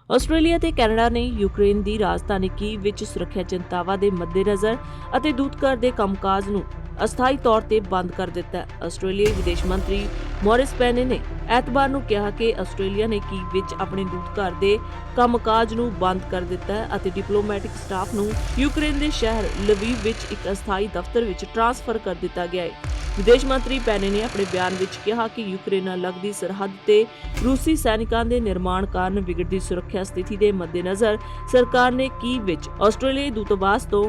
Australia ਤੇ Canada ਨੇ Ukraine ਦੀ ਰਾਜਧਾਨੀ Kyiv ਵਿੱਚ ਸੁਰੱਖਿਆ ਚਿੰਤਾਵਾਂ ਦੇ ਮੱਦੇਨਜ਼ਰ ਅਤੇ ਦੂਤਘਰ ਦੇ ਕੰਮਕਾਜ ਨੂੰ ਅਸਥਾਈ ਤੌਰ ਤੇ ਬੰਦ ਕਰ ਦਿੱਤਾ ਹੈ। ਆਸਟ੍ਰੇਲੀਆਈ ਵਿਦੇਸ਼ ਮੰਤਰੀ ਮੌਰਿਸ ਪੈਨੇ ਨੇ ਐਤਵਾਰ ਨੂੰ ਕਿਹਾ ਕਿ ਆਸਟ੍ਰੇਲੀਆ ਨੇ ਕੀਵ ਵਿੱਚ ਆਪਣੇ ਦੂਤਘਰ ਦੇ ਕੰਮਕਾਜ ਨੂੰ ਬੰਦ ਕਰ ਦਿੱਤਾ ਹੈ ਅਤੇ ਡਿਪਲੋਮੈਟਿਕ ਸਟਾਫ ਨੂੰ ਯੂਕਰੇਨ ਦੇ ਸ਼ਹਿਰ ਲਵੀਵ ਵਿੱਚ ਇੱਕ ਅਸਥਾਈ ਦਫ਼ਤਰ ਵਿੱਚ ਟ੍ਰਾਂਸਫਰ ਕਰ ਦਿੱਤਾ ਗਿਆ ਹੈ। ਵਿਦੇਸ਼ ਮੰਤਰੀ ਪੈਨੇ ਨੇ ਆਪਣੇ ਬਿਆਨ ਵਿੱਚ ਕਿਹਾ ਕਿ ਯੂਕਰੇਨ ਨਾਲ ਲੱਗਦੀ ਸਰਹੱਦ ਤੇ ਰੂਸੀ ਸੈਨਿਕਾਂ ਦੇ ਨਿਰਮਾਣ ਕਾਰਨ ਵਿਗੜਦੀ ਸੁਰੱਖਿਆ ਸਥਿਤੀ ਦੇ ਮੱਦੇਨਜ਼ਰ ਸਰਕਾਰ ਨੇ ਕੀਵ ਵਿੱਚ ਆਸਟ੍ਰੇਲੀਆਈ ਦੂਤਾਵਾਸ ਤੋਂ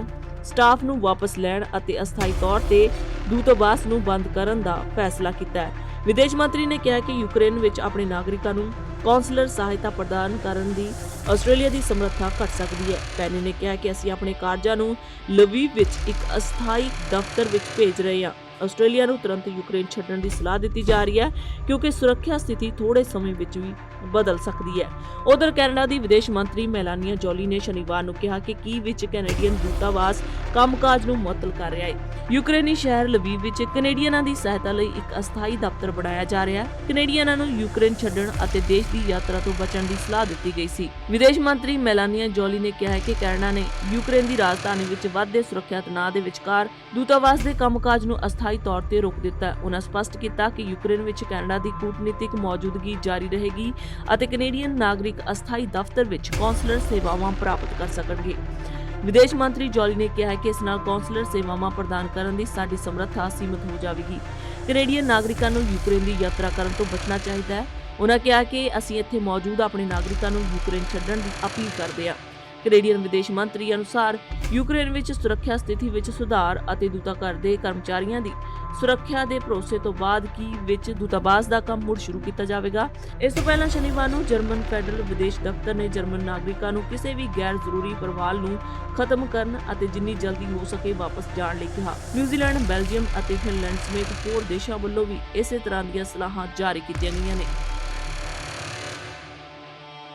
ਸਟਾਫ ਨੂੰ ਵਾਪਸ ਲੈਣ ਅਤੇ ਅਸਥਾਈ ਤੌਰ ਤੇ ਦੂਤਾਵਾਸ ਨੂੰ ਬੰਦ ਕਰਨ ਦਾ ਫੈਸਲਾ ਕੀਤਾ ਹੈ। ਵਿਦੇਸ਼ ਮੰਤਰੀ ਨੇ ਕਿਹਾ ਕਿ ਯੂਕਰੇਨ ਵਿੱਚ ਆਪਣੇ ਨਾਗਰਿਕਾਂ ਨੂੰ ਕੌਂਸਲਰ ਸਹਾਇਤਾ ਪ੍ਰਦਾਨ ਕਰਨ ਦੀ ਆਸਟ੍ਰੇਲੀਆ ਦੀ ਸਮਰੱਥਾ ਘਟ ਸਕਦੀ ਹੈ। ਪੈਨੇ ਨੇ ਕਿਹਾ ਕਿ ਅਸੀਂ ਆਪਣੇ ਕਾਰਜਾਂ ਨੂੰ ਲਵੀਵ ਵਿੱਚ ਇੱਕ ਅਸਥਾਈ ਦਫ਼ਤਰ ਵਿੱਚ ਭੇਜ ਰਹੇ ਹਾਂ। ਆਸਟ੍ਰੇਲੀਆ ਨੂੰ ਤੁਰੰਤ ਯੂਕਰੇਨ ਛੱਡਣ ਦੀ ਸਲਾਹ ਦਿੱਤੀ ਜਾ ਰਹੀ ਹੈ ਕਿਉਂਕਿ ਸੁਰੱਖਿਆ ਸਥਿਤੀ ਥੋੜੇ ਸਮੇਂ ਵਿੱਚ ਵੀ ਬਦਲ ਸਕਦੀ ਹੈ। ਉਧਰ ਕੈਨੇਡਾ ਦੀ ਵਿਦੇਸ਼ ਮੰਤਰੀ ਮੈਲਾਨੀਆ ਜੋਲੀ ਨੇ ਸ਼ਨੀਵਾਰ ਨੂੰ ਕਿਹਾ ਕਿ ਕੀਵ ਵਿੱਚ ਕੈਨੇਡੀਅਨ ਦੂਤਾਵਾਸ ਕੰਮਕਾਜ ਨੂੰ ਮੁਅੱਤਲ ਕਰ ਰਿਹਾ ਹੈ। ਯੂਕਰੇਨੀ ਸ਼ਹਿਰ ਲਵੀਵ ਵਿੱਚ ਕੈਨੇਡੀਅਨਾਂ ਦੀ ਸਹਾਇਤਾ ਲਈ ਇੱਕ ਅਸਥਾਈ ਦਫ਼ਤਰ ਬਣਾਇਆ ਜਾ ਰਿਹਾ ਹੈ। ਕੈਨੇਡੀਅਨਾਂ ਨੂੰ ਯੂਕਰੇਨ ਛੱਡਣ ਅਤੇ ਦੇਸ਼ ਦੀ ਯਾਤਰਾ ਤੋਂ ਬਚਣ ਦੀ ਸਲਾਹ ਦਿੱਤੀ ਗਈ ਸੀ। ਵਿਦੇਸ਼ ਮੰਤਰੀ ਮੈਲਾਨੀਆ ਜੋਲੀ ਨੇ ਕਿਹਾ ਕਿ ਕੈਨੇਡਾ ਨੇ ਯੂਕਰੇਨ ਦੀ ਰਾਜਧਾਨੀ ਵਿੱਚ ਵੱਧਦੇ ਸੁਰੱਖਿਆ ਤਣਾਅ ਦੇ ਵਿਚਕਾਰ ਦੂਤਾਵਾਸ ਦੇ ਕੰਮਕਾਜ ਨੂੰ ਅਸਥਾਈ ਤੌਰ ਤੇ ਰੋਕ ਦਿੱਤਾ। ਉਨ੍ਹਾਂ ਸਪਸ਼ਟ ਕੀਤਾ ਕਿ ਯੂਕਰੇਨ ਵਿੱਚ ਕੈਨੇਡਾ ਦੀ ਕੂਟਨੀਤਿਕ ਮੌਜੂਦਗੀ ਜਾਰੀ ਰਹੇਗੀ ਅਤੇ ਕੈਨੇਡੀਅਨ ਨਾਗਰਿਕ ਅਸਥਾਈ ਦਫ਼ਤਰ ਵਿੱਚ ਕੌਂਸਲਰ ਸੇਵਾਵਾਂ ਪ੍ਰਾਪਤ ਕਰ ਸਕਣਗੇ। ਵਿਦੇਸ਼ ਮੰਤਰੀ ਜੋਲੀ ਨੇ ਕਿਹਾ ਕਿ ਇਸ ਨਾਲ ਕੌਂਸਲਰ ਸੇਵਾਵਾਂ ਪ੍ਰਦਾਨ ਕਰਨ ਦੀ ਸਾਡੀ ਸਮਰੱਥਾ ਸੀਮਤ ਹੋ ਜਾਵੇਗੀ। ਕੈਨੇਡੀਅਨ ਨਾਗਰਿਕਾਂ ਨੂੰ ਯੂਕਰੇਨ ਦੀ ਯਾਤਰਾ ਕਰਨ ਤੋਂ ਬਚਣਾ ਚਾਹੀਦਾ ਹੈ। ਉਨ੍ਹਾਂ ਕਿਹਾ ਕਿ ਅਸੀਂ ਇੱਥੇ ਮੌਜੂਦ ਆਪਣੇ ਨਾਗਰਿਕਾਂ ਨੂੰ ਯੂਕਰੇਨ ਛੱਡਣ ਦੀ ਅਪੀਲ ਕਰਦੇ ਹਾਂ। ਕੈਨੇਡੀਅਨ ਵਿਦੇਸ਼ ਮੰਤਰੀ ਅਨੁਸਾਰ ਯੂਕਰੇਨ ਵਿੱਚ ਸੁਰੱਖਿਆ ਸਥਿਤੀ ਵਿੱਚ ਸੁਧਾਰ ਅਤੇ ਦੂਤਾਘਰ ਦੇ ਕਰਮਚਾਰੀਆਂ ਦੀ ਸੁਰੱਖਿਆ ਦੇ ਭਰੋਸੇ ਤੋਂ ਬਾਅਦ ਕੀਵ ਵਿੱਚ ਦੂਤਾਵਾਸ ਦਾ ਕੰਮ ਮੁੜ ਸ਼ੁਰੂ ਕੀਤਾ ਜਾਵੇਗਾ। ਇਸ ਤੋਂ ਪਹਿਲਾਂ ਸ਼ਨੀਵਾਰ ਨੂੰ ਜਰਮਨ ਫੈਡਰਲ ਵਿਦੇਸ਼ ਦਫ਼ਤਰ ਨੇ ਜਰਮਨ ਨਾਗਰਿਕਾਂ ਨੂੰ ਕਿਸੇ ਵੀ ਗੈਰ ਜ਼ਰੂਰੀ ਪ੍ਰਵਾਲ ਨੂੰ ਖਤਮ ਕਰਨ ਅਤੇ ਜਿੰਨੀ ਜਲਦੀ ਹੋ ਸਕੇ ਵਾਪਸ ਜਾਣ ਲਈ ਕਿਹਾ। ਨਿਊਜ਼ੀਲੈਂਡ, ਬੈਲਜੀਅਮ ਅਤੇ ਫਿਨਲੈਂਡ ਸਮੇਤ ਹੋਰ ਦੇਸ਼ਾਂ ਵੱਲੋਂ ਵੀ ਇਸੇ ਤਰ੍ਹਾਂ ਦੀਆਂ ਸਲਾਹਾਂ ਜਾਰੀ ਕੀਤੀਆਂ ਗਈਆਂ ਨੇ।